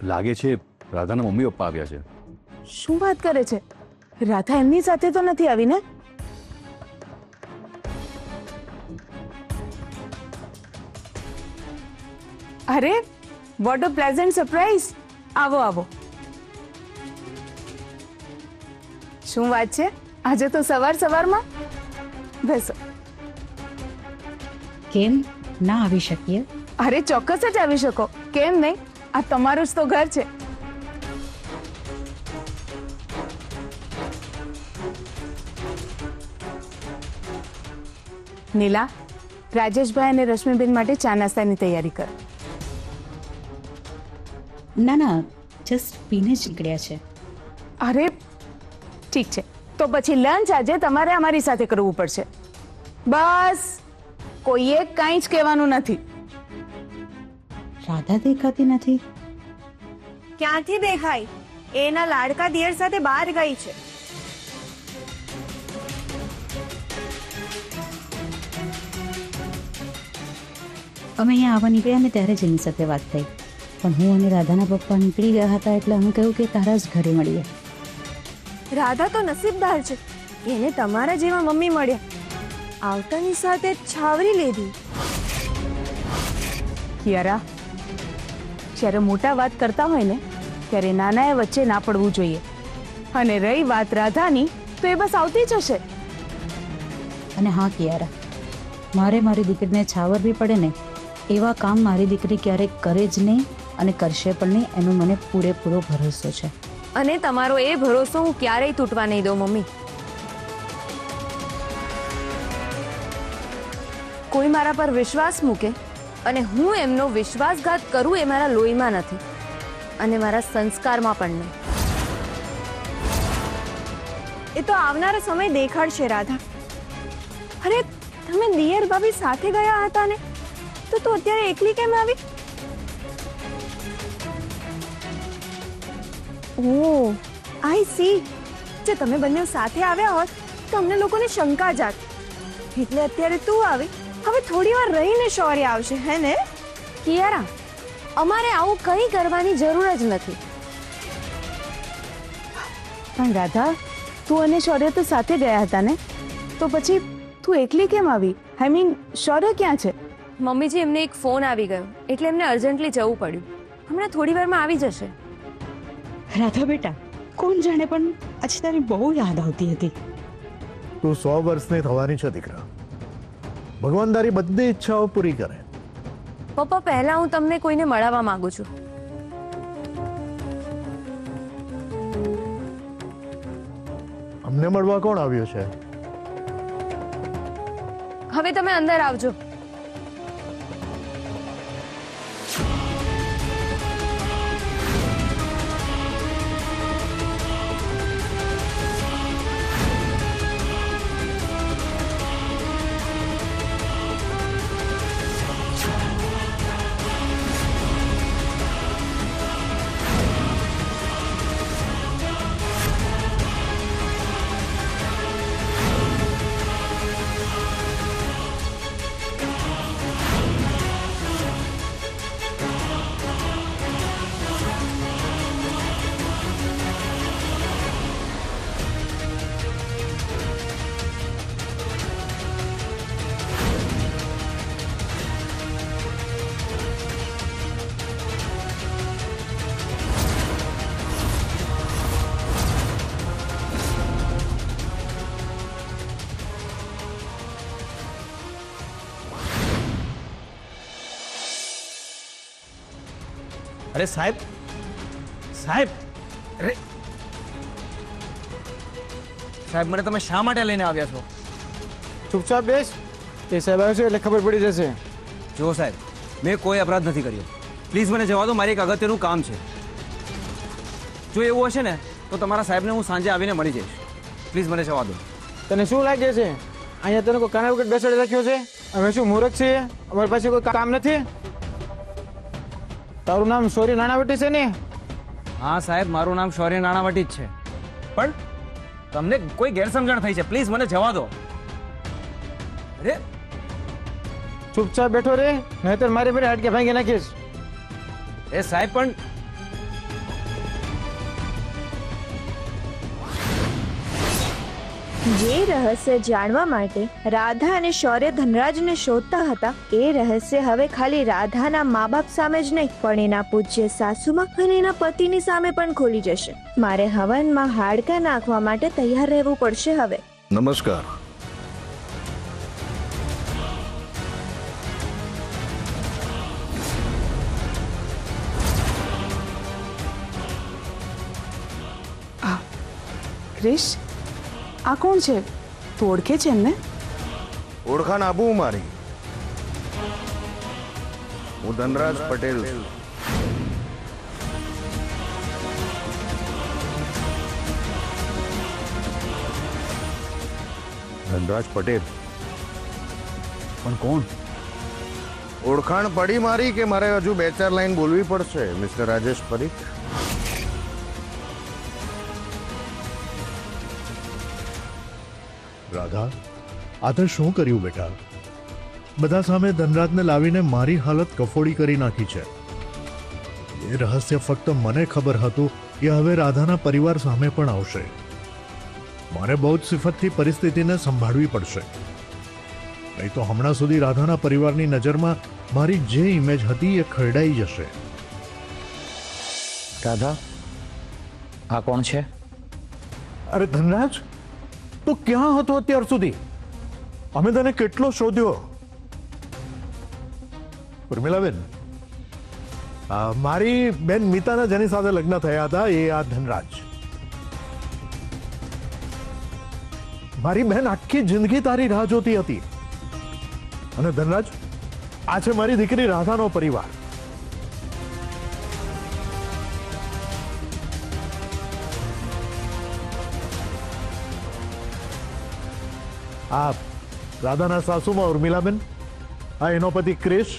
લાગે છે રાધાના mummy papa આવ્યા છે. શું વાત કરે છે? રાધા એમની સાથે તો નથી આવી ને? અરે વોટ અ પ્લેઝન્ટ સરપ્રાઈઝ. આવો આવો. શું વાત છે? આજે તો સવારમાં બેસો. કેમ ના આવી શકીએ? અરે ચોક્કસ જ આવી શકો, કેમ નહીં? આ તમારું જ તો ઘર છે. નીલા, રાજેશભાઈ અને રશ્મિબેન માટે ચા નાસ્તાની તૈયારી કર. ના ના, જસ્ટ પીને જ નીકળ્યા છે. અરે ઠીક છે, તો પછી લંચ આજે તમારે અમારી સાથે કરવું પડશે. બસ કોઈએ કાંઈ જ કહેવાનું નથી. રાધા દેખાતી નથી. ક્યાંથી દેખાય? એના લાડકા દિયર સાથે બહાર ગઈ છે. અમે અહીંયા આવવા નીકળ્યા ને ત્યારે જ એની સાથે વાત થઈ, પણ હું અને રાધાના પપ્પા નીકળી ગયા હતા એટલે અમે કહ્યું કે તારા જ ઘરે મળીએ. રાધા તો નસીબદાર છે, એને તમારા જેવા મમ્મી મળ્યા. આવતાની સાથે છાવરી લીધી. કિયારા, જ્યારે મોટા વાત કરતા હોય ને ત્યારે નાનાએ વચ્ચે ના પડવું જોઈએ. અને રહી વાત રાધાની, તો એ બસ આવતી જ હશે. અને હા કિયારા, મારે મારી દીકરીને છાવરવી પડે ને એવા કામ મારી દીકરી ક્યારેક કરે જ નહીં અને કરશે પણ નહીં, એનો મને પૂરેપૂરો ભરોસો છે. અને તમારો એ ભરોસો હું ક્યારેય તૂટવા નહીં દઉં મમ્મી. કોઈ મારા પર વિશ્વાસ મૂકે અને હું એમનો વિશ્વાસઘાત કરું એ મારા લોહીમાં નથી અને મારા સંસ્કારમાં પણ નહીં. એ તો આવનારો સમય દેખાડશે રાધા. અરે તમે દિયર ભાભી સાથે ગયા હતા ને, તો તું અત્યારે એકલી કેમ આવી? ઓહ આઈ સી. જો તમે બંને સાથે આવ્યા હોત તો અમને લોકોને શંકા જાત, એટલે અત્યારે તું આવી. હવે થોડી વાર રહીને શૌર્ય આવશે, હે ને? કિયારા, અમારે આવું કંઈ કરવાની જરૂર જ નથી. પણ રાધા, તું અને શૌર્ય તો સાથે ગયા હતા ને, તો પછી તું એકલી કેમ આવી? આઈ મીન શૌર્ય ક્યાં છે? મમ્મીજી, એમને એક ફોન આવી ગયો એટલે એમને અર્જન્ટલી જવું પડ્યું. હમણાં થોડી વારમાં આવી જશે. રાધા બેટા, કોણ જાણે પણ આજે તારી બહુ યાદ આવતી હતી. તું 100 વર્ષની થવાની છે દીકરા. ભગવાન તારી બધી ઈચ્છાઓ પૂરી કરે. પપ્પા, પહેલા હું તમને કોઈને મળવા માંગુ છું. અમને મળવા કોણ આવ્યું છે? હવે તમે અંદર આવજો. અરે સાહેબ, સાહેબ, અરે સાહેબ, મને તમે શા માટે લઈને આવ્યા છો? ચૂપચાપ બેસ. એ સાહેબ આવ્યો છે એટલે ખબર પડી જશે. જો સાહેબ, મેં કોઈ અપરાધ નથી કર્યો. પ્લીઝ મને જવા દો, મારે એક અગત્યનું કામ છે. જો એવું હશે ને તો તમારા સાહેબને હું સાંજે આવીને મળી જઈશ. પ્લીઝ મને જવા દો. તને શું લાગે છે અહીંયા તને કોઈ કાના વગર બેસાડી રાખ્યો છે? હવે શું મૂર્ખ છે? અમારી પાસે કોઈ કામ નથી? તારું નામ સોરી નાણાવટી છે ને? હા સાહેબ, મારું નામ શૌર્ય નાણાવટી જ છે, પણ તમને કોઈ ગેરસમજણ થઈ છે. પ્લીઝ મને જવા દો. અરે ચૂપચાપ બેઠો રે, નહીતર મારી ફરી હાડકે ભાંગી નાખીશ. એ સાહેબ, પણ જે રહસ્ય જાણવા માટે રાધા અને શૌર્ય ધનરાજને શોધતા હતા એ રહસ્ય હવે ખાલી રાધાના મા બાપ સામે જ નહીં પણ એના પૂજ્ય સાસુમાં અને એના પતિની સામે પણ ખોલી જશે. મારે હવનમાં હાડકાં નાખવા માટે તૈયાર રહેવું પડશે હવે. નમસ્કાર. ક્રિશ, આ કોણ છે? તું ઓળખે છે એમને? ઓળખાણ આપું મારી. હું ધનરાજ પટેલ છું. ધનરાજ પટેલ? પણ કોણ? ઓળખાણ પડી મારી કે મારે હજુ 2-4 લાઈન બોલવી પડશે મિસ્ટર રાજેશ પરીખ? રાધા, આ તે શું કર્યું બેટા? બધા સામે ધનરાજને લાવીને મારી હાલત કફોડી કરી નાખી છે. એ રહસ્ય ફક્ત મને ખબર હતું કે હવે રાધાના પરિવાર સામે પણ આવશે. મારે બહુ જ સિફતથી પરિસ્થિતિને સંભાળવી પડશે, નહીં તો હમણાં સુધી રાધાના પરિવારની નજરમાં મારી જે ઇમેજ હતી એ ખરડાઈ જશે. રાધા, આ કોણ છે? અરે ધનરાજ, તું ક્યાં હતો અત્યાર સુધી? અમે તને કેટલો શોધ્યો. ઉર્મિલાબેન, મારી બેન મિતાના જેની સાથે લગ્ન થયા હતા એ આ ધનરાજ. મારી બહેન આખી જિંદગી તારી રાહ જોતી હતી. અને ધનરાજ, આ છે મારી દીકરી રાધાનો પરિવાર. આ રાધાના સાસુમાં ઉર્મિલાબેન, આ એનો પતિ ક્રિશ